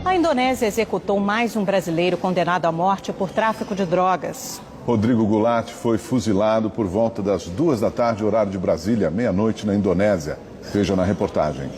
A Indonésia executou mais um brasileiro condenado à morte por tráfico de drogas. Rodrigo Goulart foi fuzilado por volta das 2 da tarde, horário de Brasília, meia-noite na Indonésia. Veja na reportagem.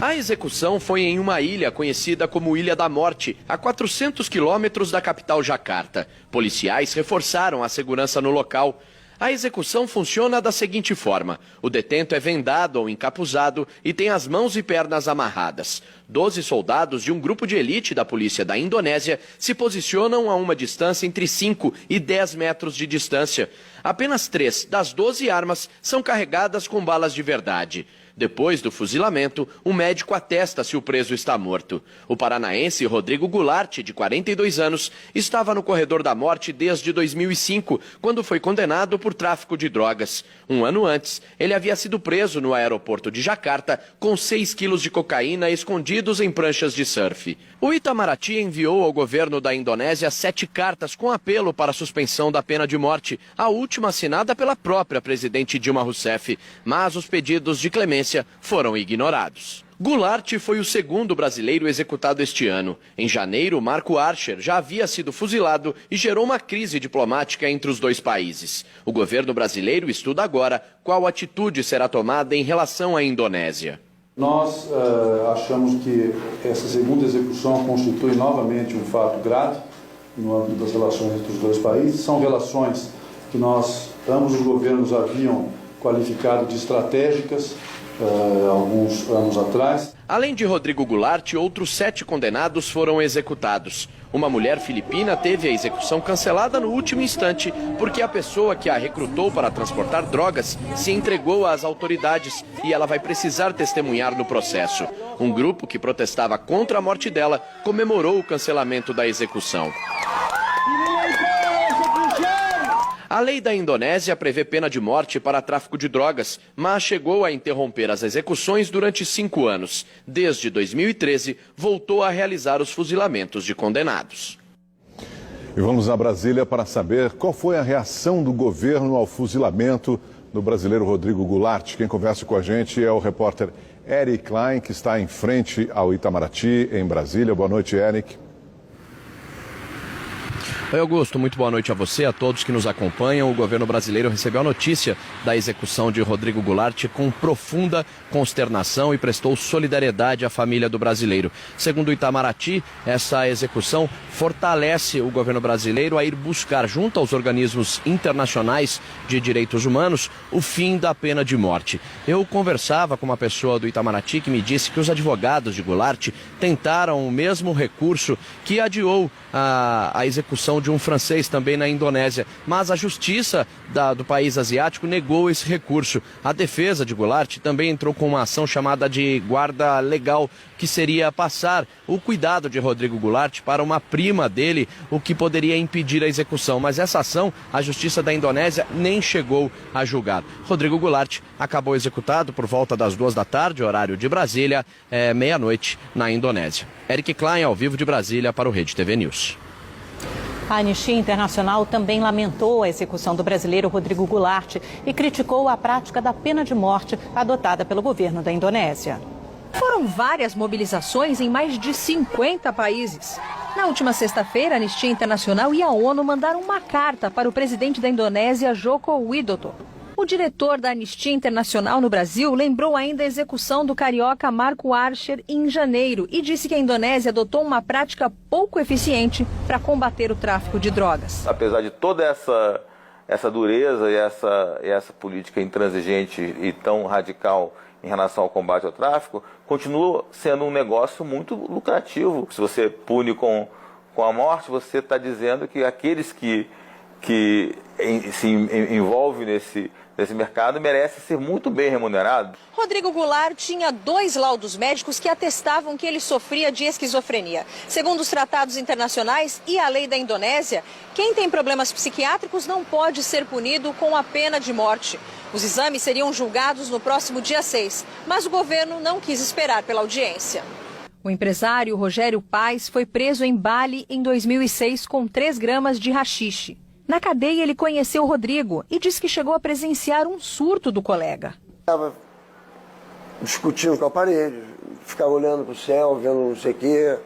A execução foi em uma ilha conhecida como Ilha da Morte, a 400 quilômetros da capital Jacarta. Policiais reforçaram a segurança no local. A execução funciona da seguinte forma: o detento é vendado ou encapuzado e tem as mãos e pernas amarradas. 12 soldados de um grupo de elite da polícia da Indonésia se posicionam a uma distância entre 5 e 10 metros de distância. Apenas 3 das 12 armas são carregadas com balas de verdade. Depois do fuzilamento, o médico atesta se o preso está morto. O paranaense Rodrigo Goulart, de 42 anos, estava no corredor da morte desde 2005, quando foi condenado por tráfico de drogas. Um ano antes, ele havia sido preso no aeroporto de Jacarta com 6 quilos de cocaína escondidos em pranchas de surf. O Itamaraty enviou ao governo da Indonésia 7 cartas com apelo para a suspensão da pena de morte, a última assinada pela própria presidente Dilma Rousseff, mas os pedidos de clemência foram ignorados. Goulart foi o segundo brasileiro executado este ano. Em janeiro, Marco Archer já havia sido fuzilado e gerou uma crise diplomática entre os dois países. O governo brasileiro estuda agora qual atitude será tomada em relação à Indonésia. Nós achamos que essa segunda execução constitui novamente um fato grave no âmbito das relações entre os dois países. São relações que ambos os governos haviam qualificado de estratégicas alguns anos atrás. Além de Rodrigo Goulart, outros 7 condenados foram executados. Uma mulher filipina teve a execução cancelada no último instante porque a pessoa que a recrutou para transportar drogas se entregou às autoridades e ela vai precisar testemunhar no processo. Um grupo que protestava contra a morte dela comemorou o cancelamento da execução. A lei da Indonésia prevê pena de morte para tráfico de drogas, mas chegou a interromper as execuções durante 5 anos. Desde 2013, voltou a realizar os fuzilamentos de condenados. E vamos a Brasília para saber qual foi a reação do governo ao fuzilamento do brasileiro Rodrigo Goulart. Quem conversa com a gente é o repórter Eric Klein, que está em frente ao Itamaraty, em Brasília. Boa noite, Eric. Oi, Augusto, muito boa noite a você, a todos que nos acompanham. O governo brasileiro recebeu a notícia da execução de Rodrigo Goulart com profunda consternação e prestou solidariedade à família do brasileiro. Segundo o Itamaraty, essa execução fortalece o governo brasileiro a ir buscar, junto aos organismos internacionais de direitos humanos, o fim da pena de morte. Eu conversava com uma pessoa do Itamaraty que me disse que os advogados de Goulart tentaram o mesmo recurso que adiou a execução de um francês também na Indonésia, mas a justiça do país asiático negou esse recurso. A defesa de Goulart também entrou com uma ação chamada de guarda legal, que seria passar o cuidado de Rodrigo Goulart para uma prima dele, o que poderia impedir a execução. Mas essa ação, a justiça da Indonésia nem chegou a julgar. Rodrigo Goulart acabou executado por volta das 2 da tarde, horário de Brasília, meia-noite na Indonésia. Eric Klein, ao vivo de Brasília, para o Rede TV News. A Anistia Internacional também lamentou a execução do brasileiro Rodrigo Goulart e criticou a prática da pena de morte adotada pelo governo da Indonésia. Foram várias mobilizações em mais de 50 países. Na última sexta-feira, a Anistia Internacional e a ONU mandaram uma carta para o presidente da Indonésia, Joko Widodo. O diretor da Anistia Internacional no Brasil lembrou ainda a execução do carioca Marco Archer em janeiro e disse que a Indonésia adotou uma prática pouco eficiente para combater o tráfico de drogas. Apesar de toda essa dureza e essa política intransigente e tão radical em relação ao combate ao tráfico, continua sendo um negócio muito lucrativo. Se você pune com a morte, você está dizendo que aqueles que se envolvem nesse mercado merece ser muito bem remunerado. Rodrigo Goulart tinha 2 laudos médicos que atestavam que ele sofria de esquizofrenia. Segundo os tratados internacionais e a lei da Indonésia, quem tem problemas psiquiátricos não pode ser punido com a pena de morte. Os exames seriam julgados no próximo dia 6, mas o governo não quis esperar pela audiência. O empresário Rogério Paes foi preso em Bali em 2006 com 3 gramas de haxixe. Na cadeia, ele conheceu o Rodrigo e disse que chegou a presenciar um surto do colega. Estava discutindo com a parede, ficava olhando para o céu, vendo não sei o quê.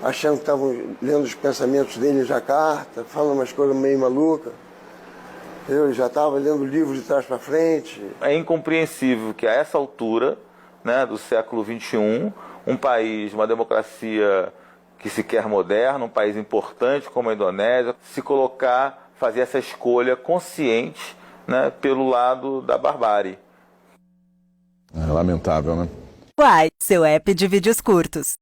achando que estavam lendo os pensamentos dele em Jacarta, falando umas coisas meio malucas. Eu já estava lendo livros de trás para frente. É incompreensível que a essa altura, né, do século XXI, um país, uma democracia que se quer moderna, um país importante como a Indonésia, se colocar, fazer essa escolha consciente, né, pelo lado da barbárie. É lamentável, né? Quai, seu app de vídeos curtos.